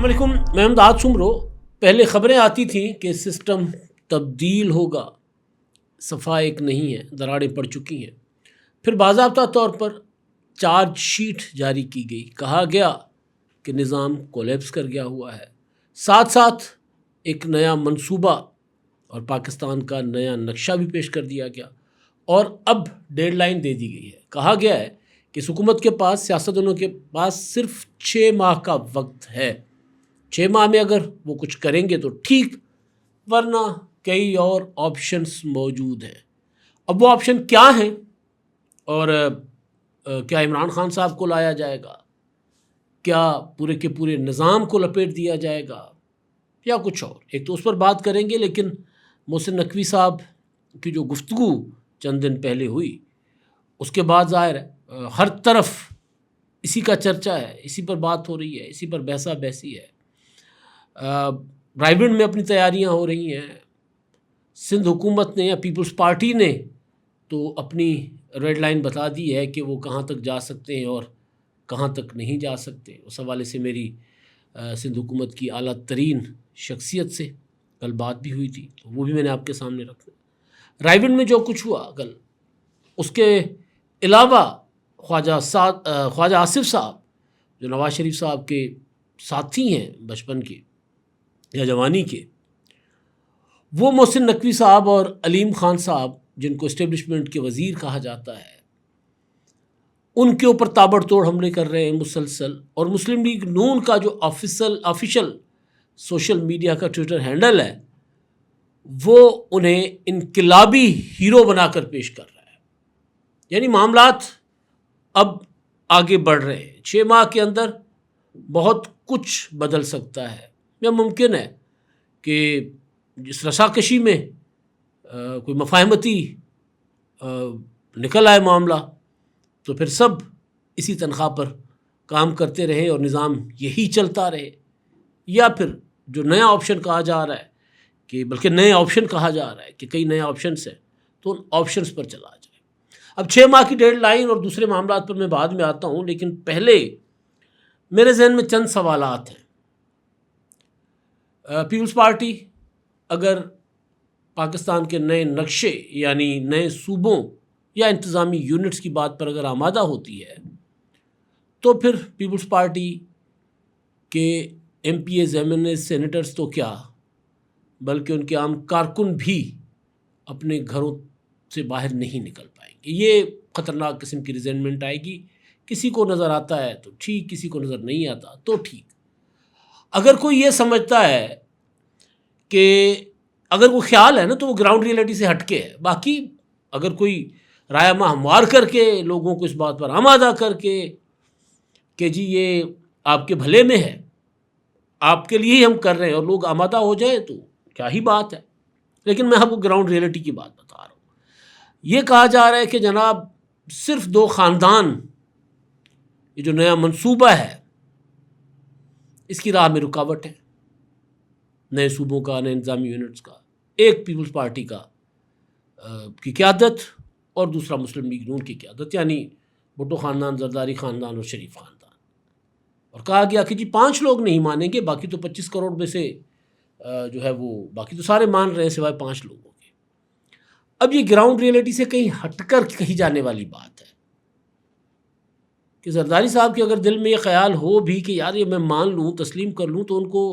علیکم، میں امداد سمرو۔ پہلے خبریں آتی تھیں کہ سسٹم تبدیل ہوگا، صفحہ ایک نہیں ہے، دراڑیں پڑ چکی ہیں۔ پھر باضابطہ طور پر چارج شیٹ جاری کی گئی، کہا گیا کہ نظام کولیپس کر گیا ہوا ہے، ساتھ ساتھ ایک نیا منصوبہ اور پاکستان کا نیا نقشہ بھی پیش کر دیا گیا، اور اب ڈیڈ لائن دے دی گئی ہے۔ کہا گیا ہے کہ اس حکومت کے پاس، سیاستدانوں کے پاس صرف 6 ماہ کا وقت ہے۔ 6 ماہ میں اگر وہ کچھ کریں گے تو ٹھیک، ورنہ کئی اور آپشنز موجود ہیں۔ اب وہ آپشن کیا ہیں، اور کیا عمران خان صاحب کو لایا جائے گا، کیا پورے کے پورے نظام کو لپیٹ دیا جائے گا، یا کچھ اور، ایک تو اس پر بات کریں گے۔ لیکن محسن نقوی صاحب کی جو گفتگو چند دن پہلے ہوئی، اس کے بعد ظاہر ہے ہر طرف اسی کا چرچا ہے، اسی پر بات ہو رہی ہے، اسی پر بحثہ بحثی ہے۔ رائے ونڈ میں اپنی تیاریاں ہو رہی ہیں۔ سندھ حکومت نے یا پیپلز پارٹی نے تو اپنی ریڈ لائن بتا دی ہے کہ وہ کہاں تک جا سکتے ہیں اور کہاں تک نہیں جا سکتے۔ اس حوالے سے میری سندھ حکومت کی اعلیٰ ترین شخصیت سے کل بات بھی ہوئی تھی، تو وہ بھی میں نے آپ کے سامنے رکھا۔ رائے ونڈ میں جو کچھ ہوا کل، اس کے علاوہ خواجہ آصف صاحب جو نواز شریف صاحب کے ساتھی ہیں بچپن کے یا جوانی کے، وہ محسن نقوی صاحب اور علیم خان صاحب، جن کو اسٹیبلشمنٹ کے وزیر کہا جاتا ہے، ان کے اوپر تابڑ توڑ حملے کر رہے ہیں مسلسل۔ اور مسلم لیگ نون کا جو آفیشل سوشل میڈیا کا ٹویٹر ہینڈل ہے، وہ انہیں انقلابی ہیرو بنا کر پیش کر رہا ہے۔ یعنی معاملات اب آگے بڑھ رہے ہیں۔ 6 ماہ کے اندر بہت کچھ بدل سکتا ہے، یا ممکن ہے کہ جس رساکشی میں کوئی مفاہمتی نکل آئے معاملہ، تو پھر سب اسی تنخواہ پر کام کرتے رہے اور نظام یہی چلتا رہے، یا پھر جو نیا آپشن کہا جا رہا ہے، کہ بلکہ نئے آپشن کہا جا رہا ہے کہ کئی نئے آپشنس ہیں، تو ان آپشنس پر چلا جائے۔ اب 6 ماہ کی ڈیڈ لائن اور دوسرے معاملات پر میں بعد میں آتا ہوں، لیکن پہلے میرے ذہن میں چند سوالات ہیں۔ پیپلز پارٹی اگر پاکستان کے نئے نقشے یعنی نئے صوبوں یا انتظامی یونٹس کی بات پر اگر آمادہ ہوتی ہے، تو پھر پیپلز پارٹی کے M P As, M N As, senators تو کیا، بلکہ ان کے عام کارکن بھی اپنے گھروں سے باہر نہیں نکل پائیں گے۔ یہ خطرناک قسم کی ریزنمنٹ آئے گی۔ کسی کو نظر آتا ہے تو ٹھیک، کسی کو نظر نہیں آتا تو ٹھیک۔ اگر کوئی یہ سمجھتا ہے کہ اگر وہ خیال ہے نا، تو وہ گراؤنڈ ریئلٹی سے ہٹ کے ہے۔ باقی اگر کوئی رائے ماہ ہموار کر کے لوگوں کو اس بات پر آمادہ کر کے کہ جی یہ آپ کے بھلے میں ہے، آپ کے لیے ہی ہم کر رہے ہیں، اور لوگ آمادہ ہو جائیں تو کیا ہی بات ہے۔ لیکن میں آپ کو گراؤنڈ ریئلٹی کی بات بتا رہا ہوں۔ یہ کہا جا رہا ہے کہ جناب صرف 2 خاندان، یہ جو نیا منصوبہ ہے، اس کی راہ میں رکاوٹ ہے، نئے صوبوں کا، نئے انتظامی یونٹس کا۔ ایک پیپلز پارٹی کی قیادت اور دوسرا مسلم لیگ نون کی قیادت، یعنی بھٹو خاندان، زرداری خاندان اور شریف خاندان۔ اور کہا گیا کہ جی 5 لوگ نہیں مانیں گے، باقی تو 25 کروڑ میں سے جو ہے وہ باقی تو سارے مان رہے ہیں سوائے 5 لوگوں کے۔ اب یہ گراؤنڈ ریئلٹی سے کہیں ہٹ کر کہی جانے والی بات ہے کہ زرداری صاحب کے اگر دل میں یہ خیال ہو بھی کہ یار یہ میں مان لوں، تسلیم کر لوں، تو ان کو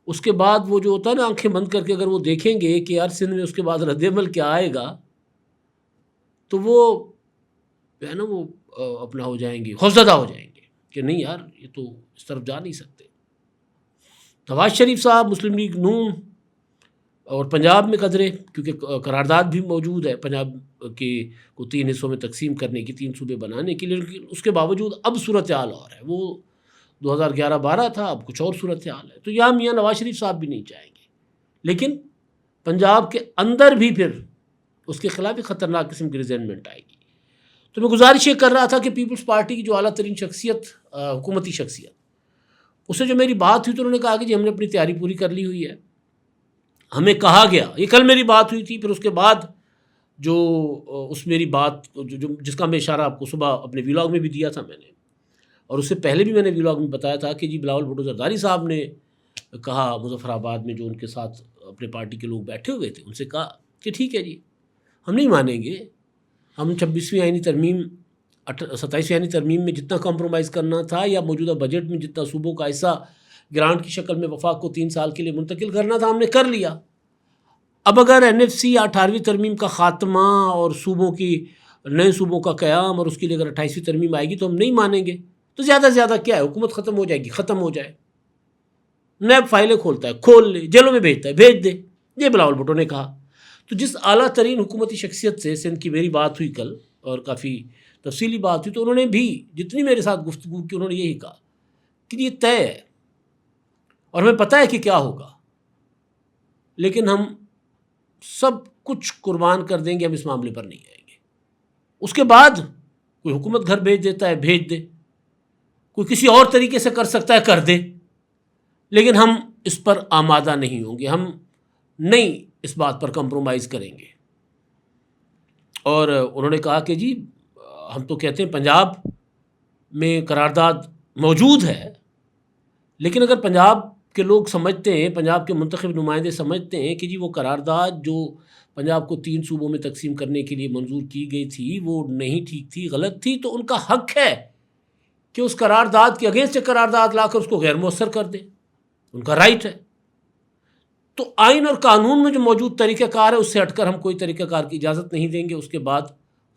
اس کے بعد وہ جو ہوتا ہے نا، آنکھیں بند کر کے اگر وہ دیکھیں گے کہ یار سندھ میں اس کے بعد رد عمل کیا آئے گا، تو وہ جو ہے نا وہ اپنا ہو جائیں گے، خوفزدہ ہو جائیں گے کہ نہیں یار یہ تو اس طرف جا نہیں سکتے۔ نواز شریف صاحب، مسلم لیگ نون، اور پنجاب میں قدرے، کیونکہ قرارداد بھی موجود ہے پنجاب کے کو 3 حصوں میں تقسیم کرنے کی، 3 صوبے بنانے کے لیے، لیکن اس کے باوجود اب صورتحال اور ہے۔ وہ 2011-12 تھا، اب کچھ اور صورتحال ہے۔ تو یہاں میاں نواز شریف صاحب بھی نہیں چاہیں گے، لیکن پنجاب کے اندر بھی پھر اس کے خلاف ایک خطرناک قسم کی ریزنمنٹ آئے گی۔ تو میں گزارش یہ کر رہا تھا کہ پیپلز پارٹی کی جو اعلیٰ ترین شخصیت، حکومتی شخصیت، اس سے جو میری بات ہوئی تو انہوں نے کہا کہ جی ہم نے اپنی تیاری پوری کر لی ہوئی ہے۔ ہمیں کہا گیا، یہ کل میری بات ہوئی تھی، پھر اس کے بعد جو اس میری بات جس کا میں اشارہ آپ کو صبح اپنے ویلاگ میں بھی دیا تھا میں نے، اور اس سے پہلے بھی میں نے ولاگ میں بتایا تھا کہ جی بلاول بھٹو زرداری صاحب نے کہا مظفر آباد میں جو ان کے ساتھ اپنے پارٹی کے لوگ بیٹھے ہوئے تھے، ان سے کہا کہ ٹھیک ہے جی ہم نہیں مانیں گے، ہم 26ویں آئینی ترمیم 27ویں آئینی ترمیم میں جتنا کمپرومائز کرنا تھا یا موجودہ بجٹ میں جتنا صوبوں کا حصہ گرانٹ کی شکل میں وفاق کو 3 سال کے لیے منتقل کرنا تھا ہم نے کر لیا۔ اب اگر NFC یا 18ویں ترمیم کا خاتمہ اور صوبوں کی نئے صوبوں کا قیام اور اس کے لیے اگر 28ویں ترمیم آئے گی تو ہم نہیں مانیں گے، تو زیادہ سے زیادہ کیا ہے، حکومت ختم ہو جائے گی، ختم ہو جائے، نیب فائلیں کھولتا ہے کھول لے، جیلوں میں بھیجتا ہے بھیج دے، یہ بلاول بھٹو نے کہا۔ تو جس اعلیٰ ترین حکومتی شخصیت سے سندھ کی میری بات ہوئی کل اور کافی تفصیلی بات ہوئی، تو انہوں نے بھی جتنی میرے ساتھ گفتگو کی انہوں نے یہی کہا کہ یہ طے ہے اور ہمیں پتہ ہے کہ کیا ہوگا، لیکن ہم سب کچھ قربان کر دیں گے، ہم اس معاملے پر نہیں آئیں گے۔ اس کے بعد کوئی حکومت گھر بھیج دیتا ہے بھیج دے، کوئی کسی اور طریقے سے کر سکتا ہے کر دے، لیکن ہم اس پر آمادہ نہیں ہوں گے، ہم نہیں اس بات پر کمپرومائز کریں گے۔ اور انہوں نے کہا کہ جی ہم تو کہتے ہیں پنجاب میں قرارداد موجود ہے، لیکن اگر پنجاب کے لوگ سمجھتے ہیں، پنجاب کے منتخب نمائندے سمجھتے ہیں کہ جی وہ قرارداد جو پنجاب کو 3 صوبوں میں تقسیم کرنے کے لیے منظور کی گئی تھی وہ نہیں ٹھیک تھی، غلط تھی، تو ان کا حق ہے کہ اس قرارداد کے اگینسٹ قرارداد لا کر اس کو غیر مؤثر کر دیں، ان کا رائٹ ہے۔ تو آئین اور قانون میں جو موجود طریقہ کار ہے اس سے ہٹ کر ہم کوئی طریقہ کار کی اجازت نہیں دیں گے۔ اس کے بعد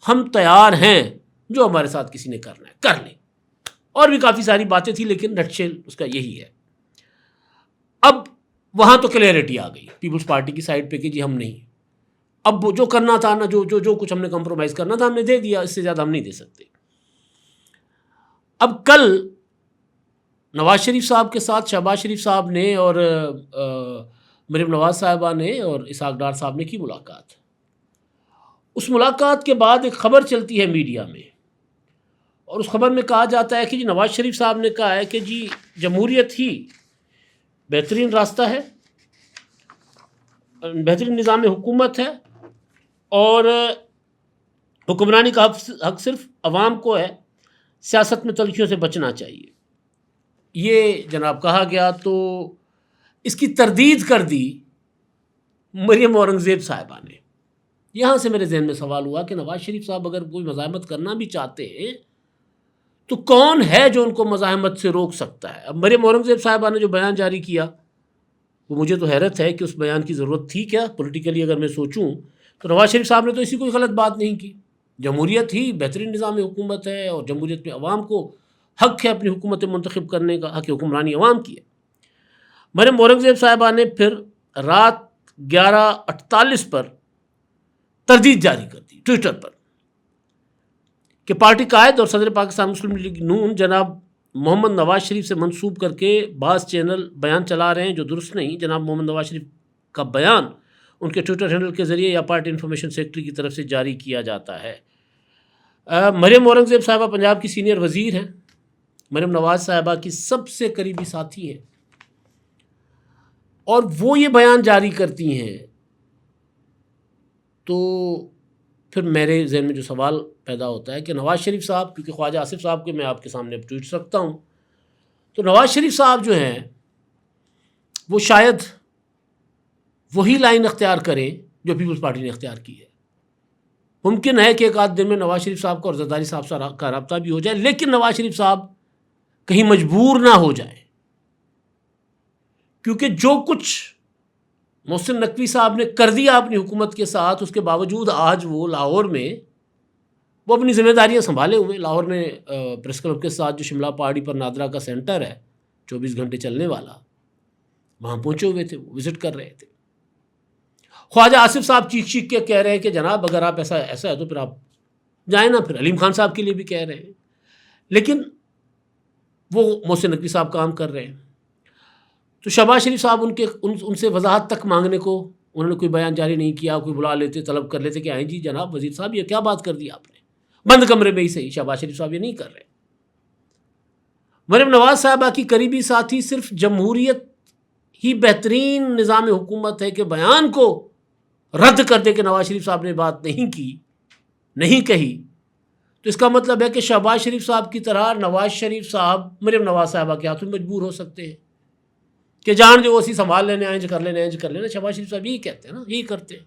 ہم تیار ہیں، جو ہمارے ساتھ کسی نے کرنا ہے کر لیں۔ اور بھی کافی ساری باتیں تھیں لیکن نٹشل اس کا یہی ہے۔ اب وہاں تو کلیئرٹی آ گئی پیپلز پارٹی کی سائڈ پہ کہ جی ہم نہیں، اب جو کرنا تھا نا، جو کچھ ہم نے کمپرومائز کرنا تھا ہم نے دے دیا، اس سے زیادہ ہم نہیں دے سکتے۔ اب کل نواز شریف صاحب کے ساتھ شہباز شریف صاحب نے اور مریم نواز صاحبہ نے اور اسحاق ڈار صاحب نے کی ملاقات۔ اس ملاقات کے بعد ایک خبر چلتی ہے میڈیا میں، اور اس خبر میں کہا جاتا ہے کہ جی نواز شریف صاحب نے کہا ہے کہ جی جمہوریت ہی بہترین راستہ ہے، بہترین نظام حکومت ہے، اور حکمرانی کا حق صرف عوام کو ہے، سیاست میں تلخیوں سے بچنا چاہیے۔ یہ جناب کہا گیا تو اس کی تردید کر دی مریم اورنگزیب صاحبہ نے۔ یہاں سے میرے ذہن میں سوال ہوا کہ نواز شریف صاحب اگر کوئی مزاحمت کرنا بھی چاہتے ہیں تو کون ہے جو ان کو مزاحمت سے روک سکتا ہے؟ اب مریم اورنگزیب صاحبہ نے جو بیان جاری کیا وہ مجھے تو حیرت ہے کہ اس بیان کی ضرورت تھی کیا؟ پولیٹیکلی اگر میں سوچوں تو نواز شریف صاحب نے تو اسی کوئی غلط بات نہیں کی۔ جمہوریت ہی بہترین نظام حکومت ہے اور جمہوریت میں عوام کو حق ہے اپنی حکومت منتخب کرنے کا، حق حکمرانی عوام کی ہے۔ مریم اورنگزیب صاحبہ نے پھر رات 11:48 پر تردید جاری کر دی ٹویٹر پر کہ پارٹی قائد اور صدر پاکستان مسلم لیگ نون جناب محمد نواز شریف سے منسوب کر کے بعض چینل بیان چلا رہے ہیں جو درست نہیں۔ جناب محمد نواز شریف کا بیان ان کے ٹویٹر ہینڈل کے ذریعے یا پارٹی انفارمیشن سیکرٹری کی طرف سے جاری کیا جاتا ہے۔ مریم اورنگزیب صاحبہ پنجاب کی سینئر وزیر ہیں، مریم نواز صاحبہ کی سب سے قریبی ساتھی ہیں، اور وہ یہ بیان جاری کرتی ہیں، تو پھر میرے ذہن میں جو سوال پیدا ہوتا ہے کہ نواز شریف صاحب، کیونکہ خواجہ آصف صاحب کے میں آپ کے سامنے ٹویٹس رکھتا ہوں، تو نواز شریف صاحب جو ہیں وہ شاید وہی لائن اختیار کریں جو پیپلز پارٹی نے اختیار کی ہے۔ ممکن ہے کہ ایک آدھ دن میں نواز شریف صاحب کا اور زرداری صاحب کا رابطہ بھی ہو جائے، لیکن نواز شریف صاحب کہیں مجبور نہ ہو جائیں، کیونکہ جو کچھ محسن نقوی صاحب نے کر دیا اپنی حکومت کے ساتھ، اس کے باوجود آج وہ لاہور میں وہ اپنی ذمہ داریاں سنبھالے ہوئے، لاہور میں پریس کلب کے ساتھ جو شملہ پہاڑی پر نادرا کا سینٹر ہے 24 گھنٹے چلنے والا، وہاں پہنچے ہوئے تھے، وہ وزٹ کر رہے تھے۔ خواجہ آصف صاحب چیخ کے کہہ رہے ہیں کہ جناب اگر آپ ایسا ہے تو پھر آپ جائیں نا، پھر علیم خان صاحب کے لیے بھی کہہ رہے ہیں، لیکن وہ محسن نقوی صاحب کام کر رہے ہیں۔ تو شہباز شریف صاحب ان سے وضاحت تک مانگنے کو انہوں نے کوئی بیان جاری نہیں کیا، کوئی بلا لیتے، طلب کر لیتے کہ آئیں جی جناب وزیر صاحب یہ کیا بات کر دی آپ نے، بند کمرے میں ہی صحیح، شہباز شریف صاحب یہ نہیں کر رہے۔ مریم نواز صاحبہ کی قریبی ساتھی صرف جمہوریت ہی بہترین نظام حکومت ہے کہ بیان کو رد کر دے کہ نواز شریف صاحب نے بات نہیں کی، نہیں کہی، تو اس کا مطلب ہے کہ شہباز شریف صاحب کی طرح نواز شریف صاحب مریم نواز صاحبہ کے ہاتھ میں مجبور ہو سکتے ہیں کہ جان جو اسی سنبھال لینے آئیں کر لینے کر لینا. شہباز شریف صاحب یہی کہتے ہیں نا, یہی کرتے ہیں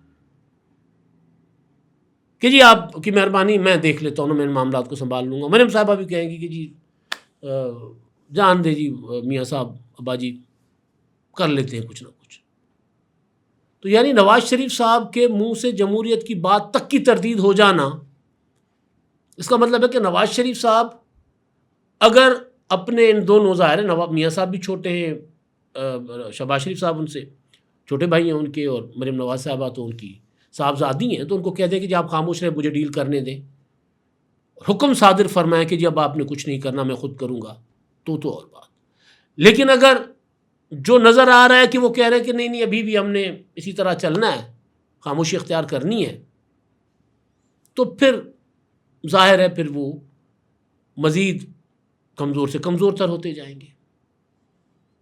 کہ جی آپ کی مہربانی میں دیکھ لیتا ہوں نا, میں معاملات کو سنبھال لوں گا. مریم صاحبہ بھی کہیں گی کہ جی جان دے جی میاں صاحب ابا جی کر لیتے ہیں کچھ نہ کچھ. تو یعنی نواز شریف صاحب کے منہ سے جمہوریت کی بات تک کی تردید ہو جانا, اس کا مطلب ہے کہ نواز شریف صاحب اگر اپنے ان دونوں ظاہر ہے نواب میاں صاحب بھی چھوٹے ہیں, شہباز شریف صاحب ان سے چھوٹے بھائی ہیں ان کے, اور مریم نواز صاحبہ تو ان کی صاحبزادی ہیں, تو ان کو کہہ دیں کہ جی آپ خاموش رہیں, مجھے ڈیل کرنے دیں, حکم صادر فرمائیں کہ جی اب آپ نے کچھ نہیں کرنا, میں خود کروں گا, تو اور بات. لیکن اگر جو نظر آ رہا ہے کہ وہ کہہ رہے ہیں کہ نہیں ابھی بھی ہم نے اسی طرح چلنا ہے, خاموشی اختیار کرنی ہے, تو پھر ظاہر ہے پھر وہ مزید کمزور سے کمزور تر ہوتے جائیں گے.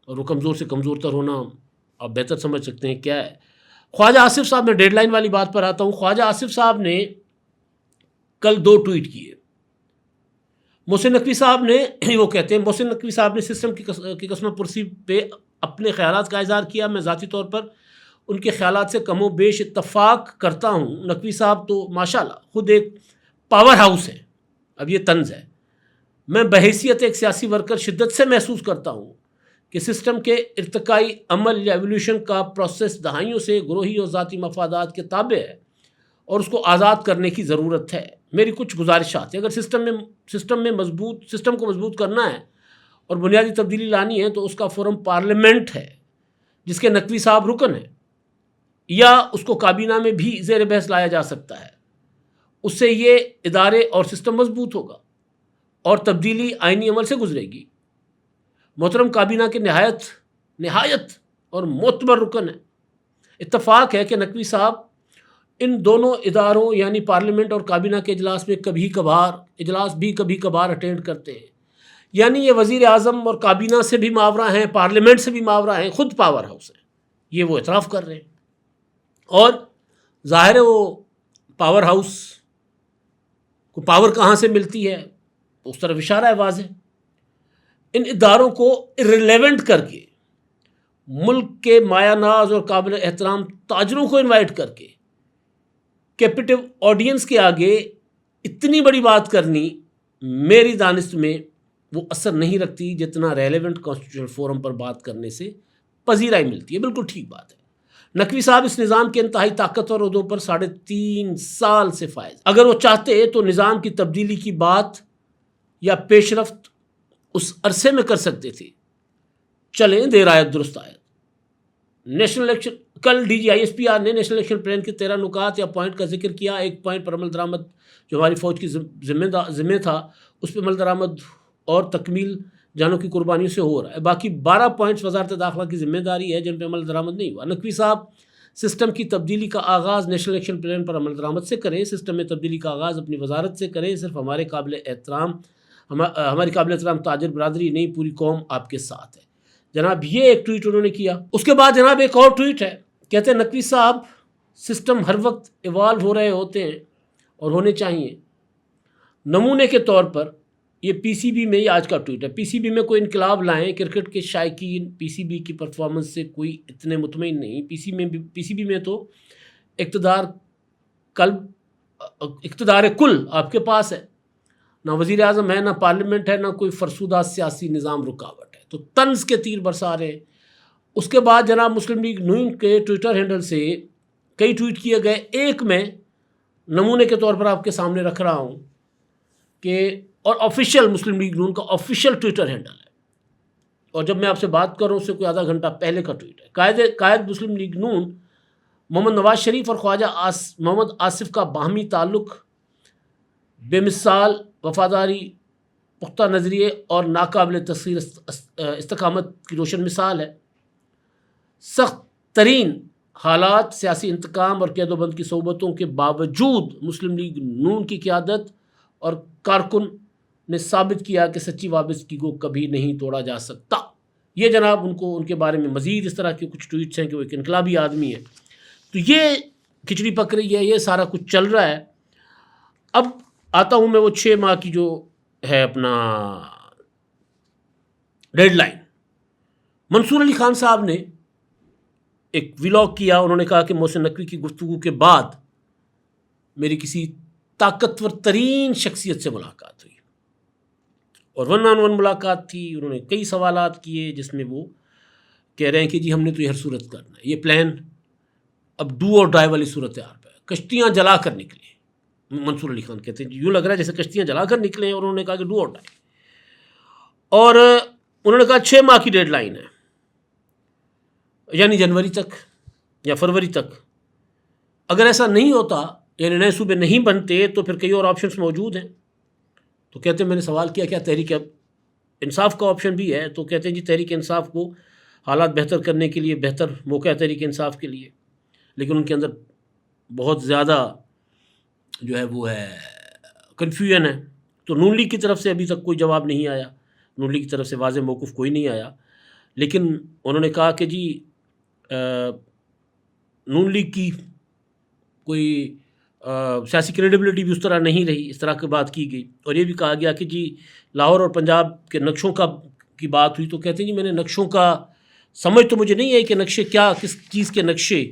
اور وہ کمزور سے کمزور تر ہونا آپ بہتر سمجھ سکتے ہیں کیا ہے. خواجہ آصف صاحب, میں ڈیڈ لائن والی بات پر آتا ہوں. خواجہ آصف صاحب نے کل 2 ٹویٹ کیے. محسن نقوی صاحب نے وہ کہتے ہیں, محسن نقوی صاحب نے سسٹم کی قسم پرسی پہ اپنے خیالات کا اظہار کیا. میں ذاتی طور پر ان کے خیالات سے کم و بیش اتفاق کرتا ہوں. نقوی صاحب تو ماشاءاللہ خود ایک پاور ہاؤس ہے. اب یہ طنز ہے, میں بحیثیت ایک سیاسی ورکر شدت سے محسوس کرتا ہوں کہ سسٹم کے ارتقائی عمل یا ایولیوشن کا پروسیس دہائیوں سے گروہی اور ذاتی مفادات کے تابع ہے اور اس کو آزاد کرنے کی ضرورت ہے. میری کچھ گزارشات ہیں. اگر سسٹم کو مضبوط کرنا ہے اور بنیادی تبدیلی لانی ہے تو اس کا فورم پارلیمنٹ ہے جس کے نقوی صاحب رکن ہیں, یا اس کو کابینہ میں بھی زیر بحث لایا جا سکتا ہے. اس سے یہ ادارے اور سسٹم مضبوط ہوگا اور تبدیلی آئینی عمل سے گزرے گی. محترم کابینہ کے نہایت اور معتبر رکن ہے. اتفاق ہے کہ نقوی صاحب ان دونوں اداروں یعنی پارلیمنٹ اور کابینہ کے اجلاس میں کبھی کبھار اٹینڈ کرتے ہیں. یعنی یہ وزیر اعظم اور کابینہ سے بھی ماورا ہیں, پارلیمنٹ سے بھی ماورا ہیں, خود پاور ہاؤس ہیں. یہ وہ اعتراف کر رہے ہیں. اور ظاہر ہے وہ پاور ہاؤس کو پاور کہاں سے ملتی ہے اس طرف اشارہ ہے واضح. ان اداروں کو ارریلیونٹ کر کے ملک کے مایہ ناز اور قابل احترام تاجروں کو انوائٹ کر کے کیپٹیو آڈینس کے آگے اتنی بڑی بات کرنی میری دانست میں وہ اثر نہیں رکھتی جتنا ریلیونٹ کانسٹیٹیوشنل فورم پر بات کرنے سے پذیرائی ملتی ہے. بالکل ٹھیک بات ہے. نقوی صاحب اس نظام کے انتہائی طاقتور عہدوں پر 3.5 سال سے فائز. اگر وہ چاہتے تو نظام کی تبدیلی کی بات یا پیش رفت اس عرصے میں کر سکتے تھے. چلیں دیر آیت درست آیت. نیشنل الیکشن کل D G I S P R نے نیشنل الیکشن پلان کے 13 نکات یا پوائنٹ کا ذکر کیا. ایک پوائنٹ پر عمل درآمد جو ہماری فوج کی ذمہ تھا اس پہ عمل درآمد اور تکمیل جانوں کی قربانیوں سے ہو رہا ہے. باقی 12 پوائنٹس وزارت داخلہ کی ذمہ داری ہے جن پہ عمل درآمد نہیں ہوا. نقوی صاحب سسٹم کی تبدیلی کا آغاز نیشنل الیکشن پلان پر عمل درآمد سے کریں. سسٹم میں تبدیلی کا آغاز اپنی وزارت سے کریں. صرف ہماری قابل احترام تاجر برادری نہیں, پوری قوم آپ کے ساتھ ہے. جناب یہ ایک ٹویٹ انہوں نے کیا. اس کے بعد جناب ایک اور ٹویٹ ہے, کہتے ہیں نقوی صاحب سسٹم ہر وقت ایوالو ہو رہے ہوتے ہیں اور ہونے چاہیے. نمونے کے طور پر یہ پی سی بی میں, یہ آج کا ٹویٹ ہے, پی سی بی میں کوئی انقلاب لائیں. کرکٹ کے شائقین پی سی بی کی پرفارمنس سے کوئی اتنے مطمئن نہیں. پی سی بی میں تو اقتدار کل آپ کے پاس ہے. نہ وزیر اعظم ہے, نہ پارلیمنٹ ہے, نہ کوئی فرسودہ سیاسی نظام رکاوٹ ہے. تو طنز کے تیر برسا رہے. اس کے بعد جناب مسلم لیگ نون کے ٹویٹر ہینڈل سے کئی ٹویٹ کیے گئے. ایک میں نمونے کے طور پر آپ کے سامنے رکھ رہا ہوں کہ, اور آفیشیل مسلم لیگ نون کا آفیشیل ٹویٹر ہینڈل ہے, اور جب میں آپ سے بات کر رہا ہوں اس سے کوئی آدھا گھنٹہ پہلے کا ٹویٹ ہے. قائد مسلم لیگ نون محمد نواز شریف اور خواجہ محمد آصف کا باہمی تعلق بے مثال وفاداری, پختہ نظریے اور ناقابل تسخیر استقامت کی روشن مثال ہے. سخت ترین حالات, سیاسی انتقام اور قید و بند کی صحبتوں کے باوجود مسلم لیگ نون کی قیادت اور کارکن نے ثابت کیا کہ سچی وابستگی کو کبھی نہیں توڑا جا سکتا. یہ جناب ان کے بارے میں مزید اس طرح کے کچھ ٹویٹس ہیں کہ وہ ایک انقلابی آدمی ہے. تو یہ کھچڑی پک رہی ہے, یہ سارا کچھ چل رہا ہے. اب آتا ہوں میں وہ 6 ماہ کی جو ہے اپنا ڈیڈ لائن. منصور علی خان صاحب نے ایک ولاگ کیا. انہوں نے کہا کہ محسن نقوی کی گفتگو کے بعد میری کسی طاقتور ترین شخصیت سے ملاقات ہوئی اور 1 on 1 ملاقات تھی. انہوں نے کئی سوالات کیے جس میں وہ کہہ رہے ہیں کہ جی ہم نے تو یہ ہر صورت کرنا ہے, یہ پلان اب ڈو اور ڈائی والی صورتحال پہ. کشتیاں جلا کر نکلے. منصور علی خان کہتے ہیں یوں لگ رہا ہے جیسے کشتیاں جلا کر نکلے ہیں, اور انہوں نے کہا کہ ڈو اور ڈائی. اور انہوں نے کہا 6 ماہ کی ڈیڈ لائن ہے, یعنی جنوری تک یا فروری تک. اگر ایسا نہیں ہوتا, یعنی نئے صوبے نہیں بنتے, تو پھر کئی اور آپشنس موجود ہیں. تو کہتے ہیں میں نے سوال کیا کیا تحریک انصاف کا آپشن بھی ہے؟ تو کہتے ہیں جی تحریک انصاف کو حالات بہتر کرنے کے لیے بہتر موقع ہے تحریک انصاف کے لیے, لیکن ان کے اندر بہت زیادہ جو ہے وہ ہے کنفیوژن ہے. تو نون لیگ کی طرف سے ابھی تک کوئی جواب نہیں آیا, نون لیگ کی طرف سے واضح موقف کوئی نہیں آیا. لیکن انہوں نے کہا کہ جی نون لیگ کی کوئی سیاسی کریڈیبلٹی بھی اس طرح نہیں رہی, اس طرح کی بات کی گئی. اور یہ بھی کہا گیا کہ جی لاہور اور پنجاب کے نقشوں کی بات ہوئی. تو کہتے ہیں جی میں نے نقشوں کا سمجھ تو مجھے نہیں ہے کہ نقشے کیا, کس چیز کے نقشے,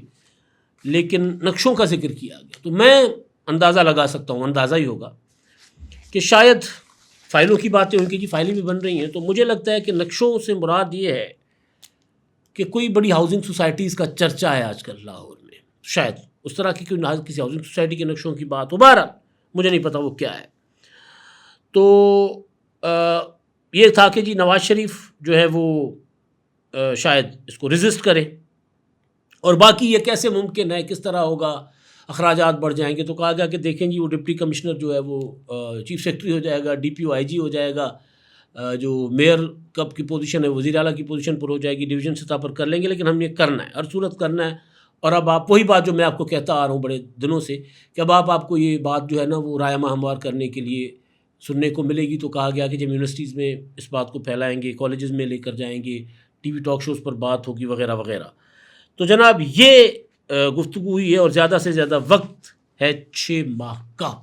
لیکن نقشوں کا ذکر کیا گیا. تو میں اندازہ لگا سکتا ہوں, اندازہ ہی ہوگا کہ شاید فائلوں کی باتیں ہوئیں کہ جی فائلیں بھی بن رہی ہیں. تو مجھے لگتا ہے کہ نقشوں سے مراد یہ ہے کہ کوئی بڑی ہاؤسنگ سوسائٹیز کا چرچا ہے آج کل لاہور میں, شاید اس طرح کی کوئی کسی ہاؤسنگ سوسائٹی کے نقشوں کی بات ہو. بہرحال مجھے نہیں پتا وہ کیا ہے. تو یہ تھا کہ جی نواز شریف جو ہے وہ شاید اس کو ریزسٹ کرے, اور باقی یہ کیسے ممکن ہے, کس طرح ہوگا, اخراجات بڑھ جائیں گے. تو کہا گیا کہ دیکھیں جی وہ ڈپٹی کمشنر جو ہے وہ چیف سیکرٹری ہو جائے گا, ڈی پی او آئی جی ہو جائے گا, جو میئر کب کی پوزیشن ہے وزیر اعلیٰ کی پوزیشن پر ہو جائے گی, ڈویژن سطح پر کر لیں گے, لیکن ہم یہ کرنا ہے, ہر صورت کرنا ہے. اور اب آپ وہی بات جو میں آپ کو کہتا آ رہا ہوں بڑے دنوں سے کہ اب آپ کو یہ بات جو ہے نا وہ رائے ہموار کرنے کے لیے سننے کو ملے گی. تو کہا گیا کہ جب یونیورسٹیز میں اس بات کو پھیلائیں گے, کالجز میں لے کر جائیں گے, ٹی وی ٹاک شوز پر بات ہوگی وغیرہ وغیرہ. تو جناب یہ گفتگو ہوئی ہے, اور زیادہ سے زیادہ وقت ہے 6 ماہ کا,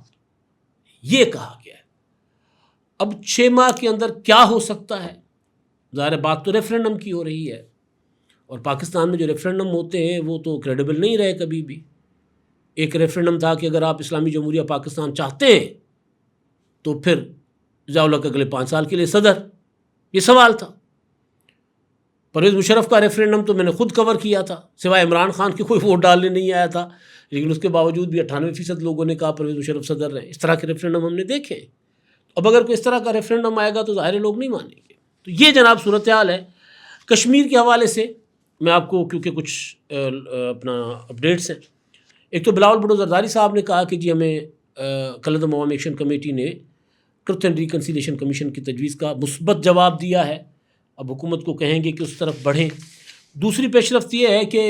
یہ کہا گیا ہے. اب 6 ماہ کے اندر کیا ہو سکتا ہے؟ ظاہر بات تو ریفرینڈم کی ہو رہی ہے, اور پاکستان میں جو ریفرینڈم ہوتے ہیں وہ تو کریڈیبل نہیں رہے کبھی بھی. ایک ریفرینڈم تھا کہ اگر آپ اسلامی جمہوریہ پاکستان چاہتے ہیں تو پھر ضیاء الحق اگلے 5 سال کے لیے صدر, یہ سوال تھا. پرویز مشرف کا ریفرینڈم تو میں نے خود کور کیا تھا, سوائے عمران خان کے کوئی ووٹ ڈالنے نہیں آیا تھا, لیکن اس کے باوجود بھی 98% لوگوں نے کہا پرویز مشرف صدر رہیں. اس طرح کے ریفرینڈم ہم نے دیکھے. اب اگر کوئی اس طرح کا ریفرینڈم آئے گا تو ظاہر لوگ نہیں مانیں گے. تو یہ جناب صورتحال ہے. کشمیر کے حوالے سے میں آپ کو کیونکہ کچھ اپنا اپڈیٹس ہیں. ایک تو بلاول بھٹو زرداری صاحب نے کہا کہ جی ہمیں کالعدم عوامی ایکشن کمیٹی نے ٹروتھ اینڈ ریکنسیلیشن کمیشن کی تجویز کا مثبت جواب دیا ہے, اب حکومت کو کہیں گے کہ اس طرف بڑھیں. دوسری پیش رفت یہ ہے کہ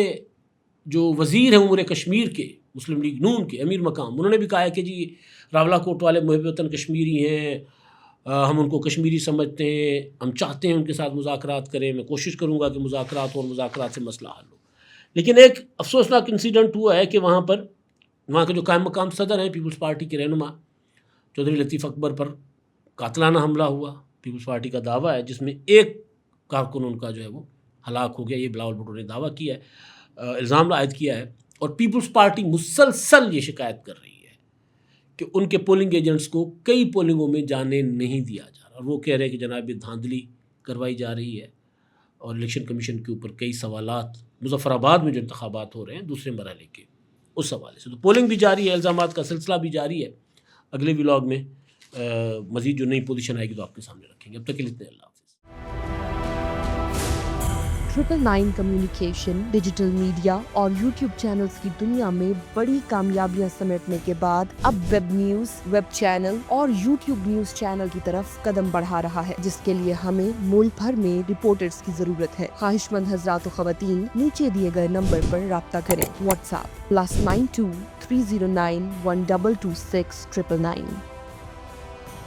جو وزیر ہیں امور کشمیر کے مسلم لیگ نون کے امیر مقام, انہوں نے بھی کہا ہے کہ جی راولہ کوٹ والے محب وطن کشمیری ہیں, ہم ان کو کشمیری سمجھتے ہیں, ہم چاہتے ہیں ان کے ساتھ مذاکرات کریں, میں کوشش کروں گا کہ مذاکرات سے مسئلہ حل ہو. لیکن ایک افسوسناک انسیڈنٹ ہوا ہے کہ وہاں کے جو قائم مقام صدر ہیں پیپلز پارٹی کے رہنما چودھری لطیف اکبر پر قاتلانہ حملہ ہوا. پیپلز پارٹی کا دعویٰ ہے جس میں ایک کارکن ان کا جو ہے وہ ہلاک ہو گیا. یہ بلاول بھٹو نے دعویٰ کیا ہے, الزام عائد کیا ہے. اور پیپلز پارٹی مسلسل یہ شکایت کر رہی ہے کہ ان کے پولنگ ایجنٹس کو کئی پولنگوں میں جانے نہیں دیا جا رہا, اور وہ کہہ رہے ہیں کہ جناب یہ دھاندلی کروائی جا رہی ہے. اور الیکشن کمیشن کے اوپر کئی سوالات, مظفر آباد میں جو انتخابات ہو رہے ہیں دوسرے مرحلے کے, اس حوالے سے تو پولنگ بھی جاری ہے, الزامات کا سلسلہ بھی جاری ہے. اگلے ولاگ میں مزید جو نئی پوزیشن آئے گی تو آپ کے سامنے رکھیں گے. اب تک کے لیے اتنے, اللہ حافظ. 999 کمیونیکیشن ڈیجیٹل میڈیا اور یوٹیوب چینلز کی دنیا میں بڑی کامیابیاں سمیٹنے کے بعد اب ویب نیوز, ویب چینل اور یوٹیوب نیوز چینل کی طرف قدم بڑھا رہا ہے, جس کے لیے ہمیں ملک بھر میں رپورٹرز کی ضرورت ہے. خواہش مند حضرات و خواتین نیچے دیے گئے نمبر پر رابطہ کریں. What's app +92 309 1226 999.